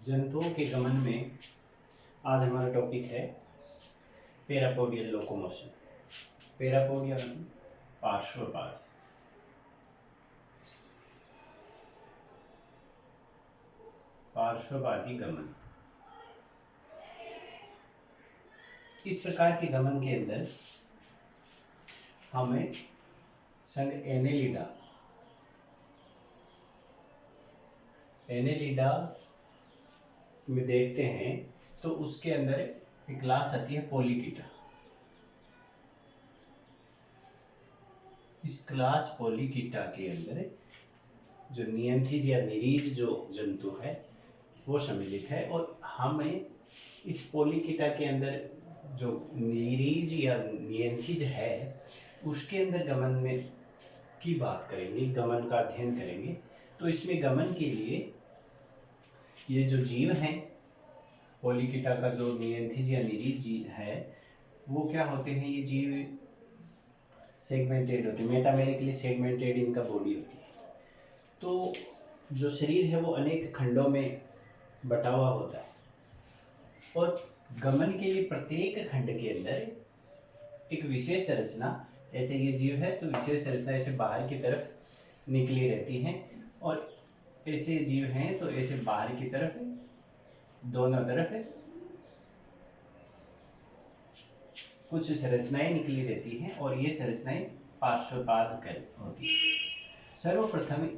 जंतुओं के गमन में आज हमारा टॉपिक है पैरापोडियल लोकोमोशन। पैरापोडिया मतलब पार्श्वपाद। पार्श्वपादी गमन। इस प्रकार के गमन के अंदर हमें संघ एनेलिडा में देखते हैं तो उसके अंदर एक क्लास आती है पोलिकीटा। इस क्लास पोलिकीटा के अंदर जो नियंत्रिज या निरीज जो जंतु है वो सम्मिलित है, और हमें इस पोलिकीटा के अंदर जो निरीज या नियंत्रिज है उसके अंदर गमन में की बात करेंगे, गमन का अध्ययन करेंगे। तो इसमें गमन के लिए ये जो जीव हैं, पोलिकीटा का जो नियंत्रिज या निरीज जीव है वो क्या होते हैं, ये जीव सेगमेंटेड होते हैं, मेटामेरिकली सेगमेंटेड इनका बॉडी होती है। तो जो शरीर है वो अनेक खंडों में बटा हुआ होता है, और गमन के लिए प्रत्येक खंड के अंदर एक विशेष संरचना, ऐसे ये जीव है तो विशेष संरचना ऐसे बाहर की तरफ निकली रहती है, और ऐसे जीव हैं तो ऐसे बाहर की तरफ दोनों तरफ कुछ संरचनाएं निकली रहती हैं, और ये संरचनाएं पार्श्वपाद कर होती है। सर्वप्रथम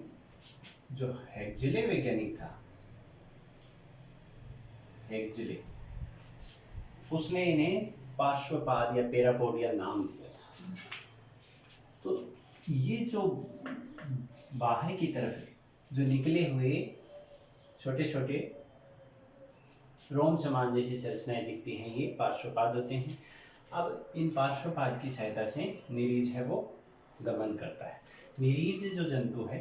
जो हेक्जिले वैज्ञानिक था, हेक्जिले, उसने इन्हें पार्श्वपाद या पैरापोडिया नाम दिया था। तो ये जो बाहर की तरफ जो निकले हुए छोटे छोटे रोम समान जैसी संरचनाएं दिखती हैं, ये पार्श्वपाद होते हैं। अब इन पार्श्वपाद की सहायता से निरीज है वो गमन करता है। निरीज जो जंतु है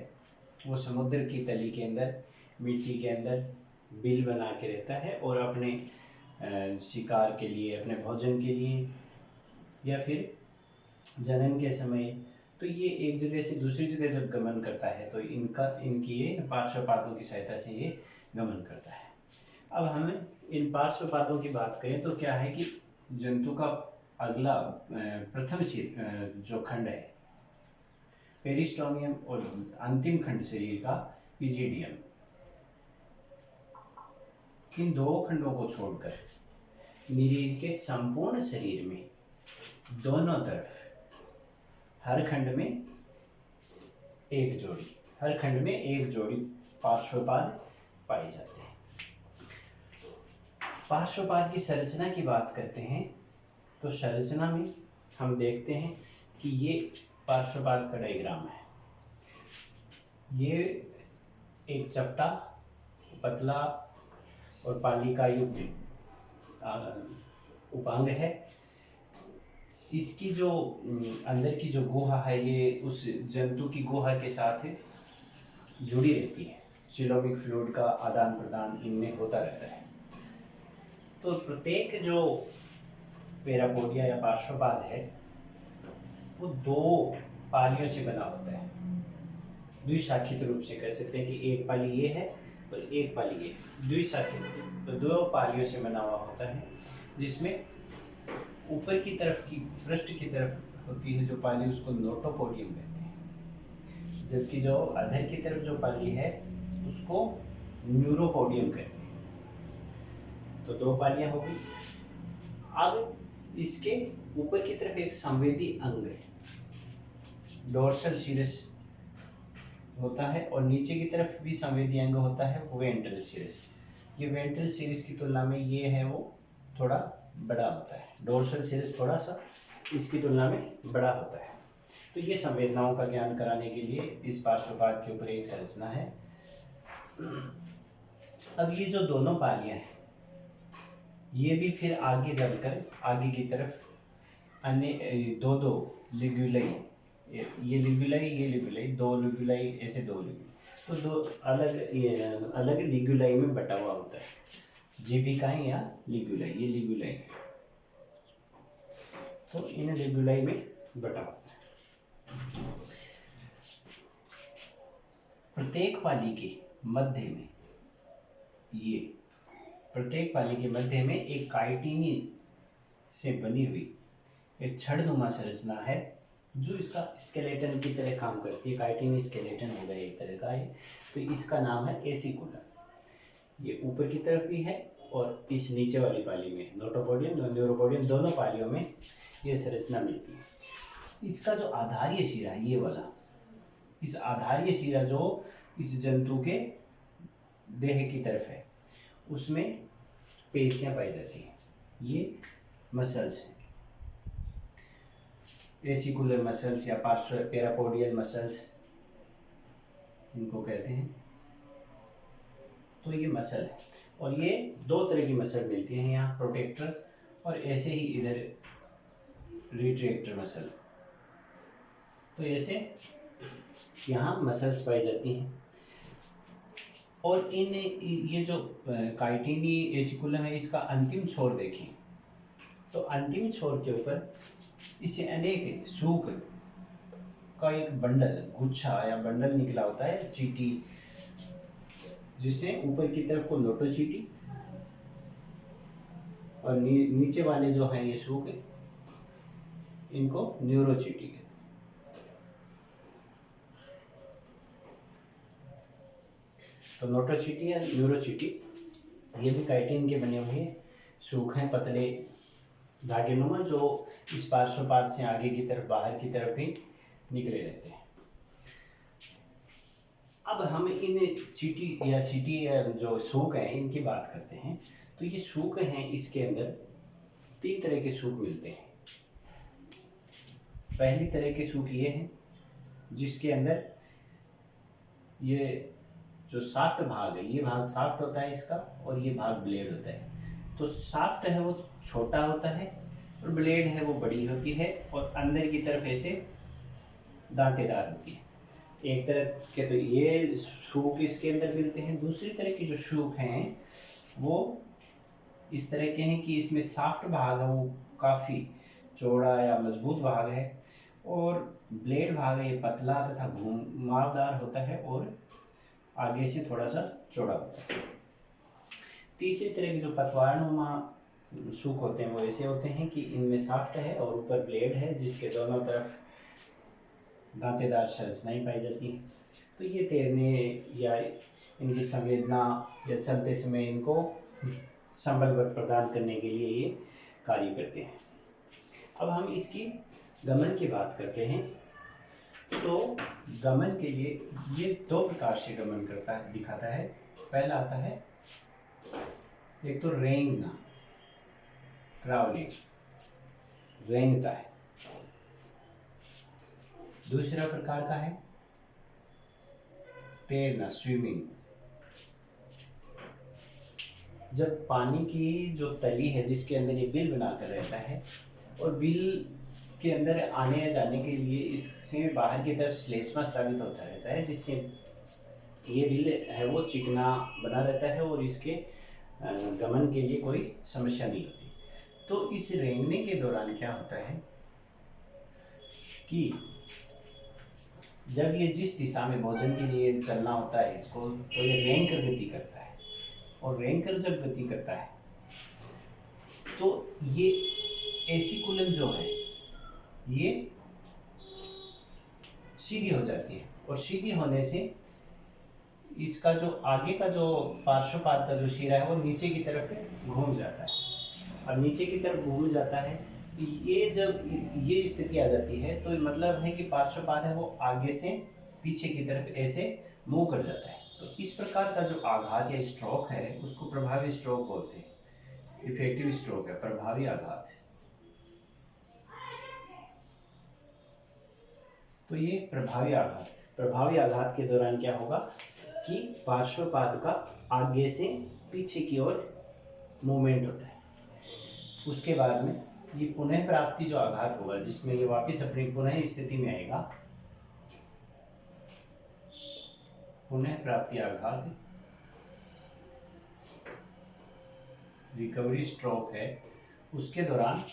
वो समुद्र की तली के अंदर, मिट्टी के अंदर बिल बना के रहता है, और अपने शिकार के लिए, अपने भोजन के लिए या फिर जनन के समय, तो ये एक जगह से दूसरी जगह जब गमन करता है तो इनकी ये पार्श्वपादों की सहायता से ये गमन करता है। अब हम इन पार्श्वपादों की बात करें तो क्या है कि जंतु का अगला प्रथम जो खंड है पेरिस्टोमियम, और अंतिम खंड शरीर का पिजिडियम, इन दो खंडों को छोड़कर निरीज के संपूर्ण शरीर में दोनों तरफ हर खंड में एक जोड़ी पार्श्वपाद पाए जाते हैं। पार्श्वपाद की संरचना की बात करते हैं तो संरचना में हम देखते हैं कि ये पार्श्वपाद का डायग्राम है। ये एक चपटा, पतला और पालिका युक्त उपांग है। इसकी जो अंदर की जो गुहा है ये उस जंतु की गुहा के साथ जुड़ी रहती है। सिलोमिक फ्लूइड का आदान प्रदान इनमें होता रहता है। तो प्रत्येक जो पैरापोडिया या पार्श्वपाद है वो दो पालियों से बना होता है। द्विशाखित रूप से कह सकते हैं कि एक पाली ये है और एक पाली ये है, द्विशाखित। तो दो पालियों से बना हुआ होता है, जिसमें ऊपर की तरफ की पृष्ठ की तरफ होती है जो पाली, उसको नोटोपोडियम कहते हैं, जबकि जो अधर की तरफ जो पाली है उसको न्यूरोपोडियम कहते हैं। तो दो पालियां हो गई। अब इसके ऊपर की तरफ एक संवेदी अंग है, डोर्सल सीरस होता है, और नीचे की तरफ भी संवेदी अंग होता है, वेंट्रल सीरस। ये वेंट्रल सीरस की तुलना में ये है वो थोड़ा बड़ा होता है। डोर्सल सीरस थोड़ा सा इसकी तुलना में बड़ा होता है। तो ये संवेदनाओं का ज्ञान कराने के लिए इस पार्श्वपाद के ऊपर एक संरचना है। अब ये जो दोनों पालियां हैं ये भी फिर आगे चलकर आगे की तरफ अन्य दो लिग्यूलाई, ये लिग्यूलाई, दो लिग्यूलाई, ऐसे दो लिग्यूलाई, तो दो अलग लिग्यूलाई में बटा हुआ होता है। जीविकाएं या लिग्यूलाई, ये लिग्यूलाई, तो इन लिग्यूलाई में बटा होता है। प्रत्येक पाली के मध्य में ये प्रत्येक पाली के मध्य में एक काइटिनी से बनी हुई एक छड़नुमा संरचना है जो इसका स्केलेटन की तरह काम करती है। काइटिनी स्केलेटन हो गया एक तरह का है, तो इसका नाम है एसिकुलम। ये ऊपर की तरफ भी है और इस नीचे वाली पाली में नोटोपोडियम और न्यूरोपोडियम दोनों पालियों में ये संरचना मिलती है। इसका जो आधारीय शिरा है ये वाला, इस आधारीय शिरा जो इस जंतु के देह की तरफ है उसमें पेशियां पाई जाती हैं। ये मसल्स हैं, एसिकुलर मसल्स या पार्श्व पैरापोडियल मसल्स इनको कहते हैं। तो ये मसल है और ये दो तरह की मसल मिलती हैं यहाँ, प्रोटेक्टर और ऐसे ही इधर रिट्रैक्टर मसल। तो ऐसे यहाँ मसल्स पाई जाती हैं और इन ये जो काइटिनी एसिकुलम है इसका अंतिम छोर देखिए, तो अंतिम छोर के ऊपर इसे अनेक सूख का एक बंडल, गुच्छा या बंडल निकला होता है, चीटी, जिसे ऊपर की तरफ को नोटोचीटी और नीचे वाले जो हैं ये सूख इनको न्यूरोचीटी कहते हैं। तो नोटोचीटी या न्यूरोचीटी ये भी काइटिन के बने हुए सूख हैं, पतले धागेनुमा, जो इस पार्श्वपाद से आगे की तरफ बाहर की तरफ भी निकले रहते हैं। अब हम इन चीटी या सीटी या जो सूख हैं इनकी बात करते हैं। तो ये सूख हैं, इसके अंदर तीन तरह के सूख मिलते हैं। पहली तरह के सूख ये हैं जिसके अंदर ये जो साफ्ट भाग है, ये भाग साफ्ट होता है इसका और ये भाग ब्लेड होता है। तो साफ्ट है वो छोटा होता है और ब्लेड है वो बड़ी होती है और अंदर की तरफ ऐसे दांतेदार होती है। एक तरह के तो ये सूख इसके अंदर मिलते हैं। दूसरी तरह की जो सूख हैं वो इस तरह के हैं कि इसमें साफ्ट भाग है वो काफ़ी चौड़ा या मजबूत भाग है और ब्लेड भाग है ये पतला तथा घुमावदार होता है और आगे से थोड़ा सा चौड़ा होता है। तीसरी तरह के जो पतवारनुमा सूख होते हैं वो ऐसे होते हैं कि इनमें साफ्ट है और ऊपर ब्लेड है जिसके दोनों तरफ दांतेदार संरचनाएं पाई जाती हैं। तो ये तैरने या इनकी संवेदना या चलते समय इनको संबल प्रदान करने के लिए ये कार्य करते हैं। अब हम इसकी गमन की बात करते हैं। तो गमन के लिए ये दो प्रकार से गमन करता है, दिखाता है। पहला आता है एक तो रेंगना, ट्रैवलिंग, रेंगता है। दूसरा प्रकार का है तैरना, स्विमिंग। जब पानी की जो तली है जिसके अंदर ये बिल बनाकर रहता है और बिल के अंदर आने या जाने के लिए इससे बाहर की तरफ श्लेष्मा स्रावित होता रहता है, जिससे ये बिल है वो चिकना बना रहता है और इसके गमन के लिए कोई समस्या नहीं होती। तो इस रेंगने के दौरान क्या होता है कि जब ये जिस दिशा में भोजन के लिए चलना होता है इसको, तो ये रेंग कर गति करता है और रेंग कर जब गति करता है तो ये एसिकुलम जो है ये सीधी हो जाती है और सीधी होने से इसका जो आगे का जो पार्श्वपाद का जो शिरा है वो नीचे की तरफ घूम जाता है और नीचे की तरफ घूम जाता है। तो ये जब ये स्थिति आ जाती है तो मतलब है कि पार्श्वपाद है वो आगे से पीछे की तरफ ऐसे मूव कर जाता है। तो इस प्रकार का जो आघात या स्ट्रोक है उसको प्रभावी स्ट्रोक बोलते हैं। इफेक्टिव स्ट्रोक है, प्रभावी आघात। तो ये प्रभावी आघात के दौरान क्या होगा कि पार्श्वपाद का आगे से पीछे की ओर मूवमेंट होता है। उसके बाद में ये पुनः प्राप्ति जो आघात होगा जिसमें ये वापस अपनी पुनः स्थिति में आएगा, पुनः प्राप्ति आघात, रिकवरी स्ट्रोक है। उसके दौरान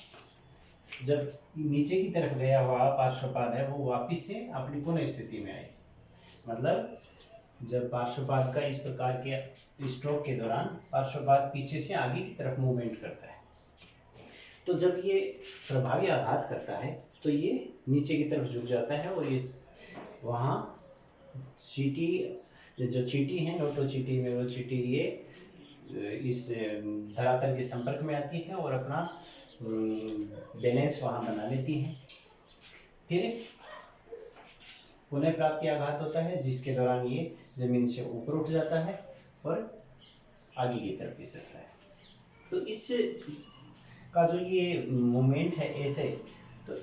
जब नीचे की तरफ गया हुआ पार्श्वपाद है वो वापस से अपनी पुनः स्थिति में आएगी। मतलब जब पार्श्वपाद का इस प्रकार के स्ट्रोक के दौरान पार्श्वपाद पीछे से आगे की तरफ मूवमेंट करता है, तो जब ये प्रभावी आघात करता है तो ये नीचे की तरफ झुक जाता है और ये वहाँ चीटी, जो चीटी है नोटोचीटी में, वो चीटी ये इस धरातल के संपर्क में आती है और अपना बैलेंस वहाँ बना लेती है। फिर पुनः प्राप्ति आघात होता है जिसके दौरान ये जमीन से ऊपर उठ जाता है और आगे की तरफ खिसकता है। तो इस का जो ये मूवमेंट है ऐसे, तो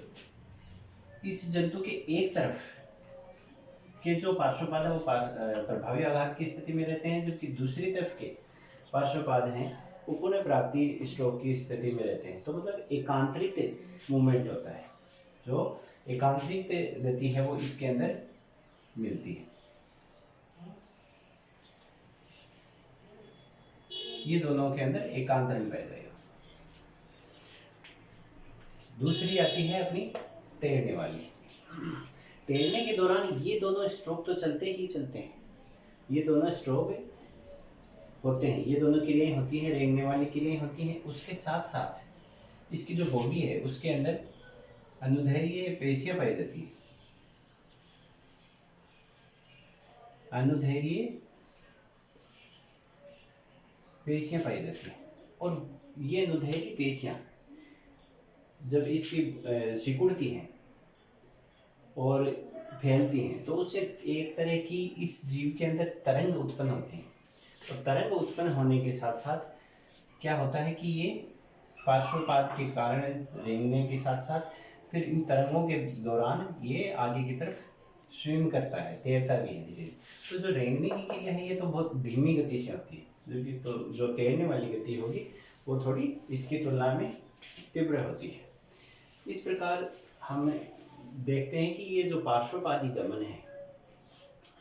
इस जंतु के एक तरफ के जो पार्श्वपाद है वो प्रभावी आघात की स्थिति में रहते हैं, जबकि दूसरी तरफ के पार्श्वपाद हैं वो पुनः प्राप्ति स्ट्रोक की स्थिति में रहते हैं। तो मतलब एकांतरित मूवमेंट होता है, जो एकांतरित गति है वो इसके अंदर मिलती है। ये दोनों के अंदर एकांतरण पाया जाएगा। दूसरी आती है अपनी तैरने वाली। तैरने के दौरान ये दोनों स्ट्रोक तो चलते ही चलते हैं, ये दोनों स्ट्रोक होते हैं, ये दोनों क्रियाएं होती हैं, रेंगने वाली क्रियाएं होती हैं। उसके साथ साथ इसकी जो बॉडी है उसके अंदर अनुदैर्घ्य पेशियां पाई जाती है। अनुदैर्घ्य पेशियां पाई जाती हैं और ये अनुदैर्घ्य पेशियां जब इसकी सिकुड़ती हैं और फैलती हैं तो उससे एक तरह की इस जीव के अंदर तरंग उत्पन्न होती हैं। और तरंग उत्पन्न होने के साथ साथ क्या होता है कि ये पार्श्वपाद के कारण रेंगने के साथ साथ फिर इन तरंगों के दौरान ये आगे की तरफ स्विम करता है, तैरता भी है धीरे। तो जो रेंगने की क्रिया है ये तो बहुत धीमी गति से होती है, जबकि तो जो तैरने वाली गति होगी वो थोड़ी इसकी तुलना में तीव्र होती है। इस प्रकार हम देखते हैं कि ये जो पार्श्वपादी गमन है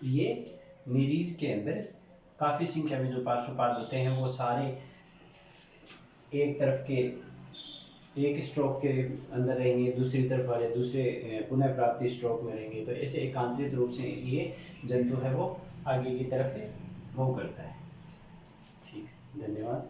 ये निरीज के अंदर काफ़ी संख्या में जो पार्श्वपाद होते हैं वो सारे एक तरफ के एक स्ट्रोक के अंदर रहेंगे, दूसरी तरफ वाले दूसरे पुनः प्राप्ति स्ट्रोक में रहेंगे। तो ऐसे एकांतरित रूप से ये जंतु है वो आगे की तरफ मूव करता है। ठीक, धन्यवाद।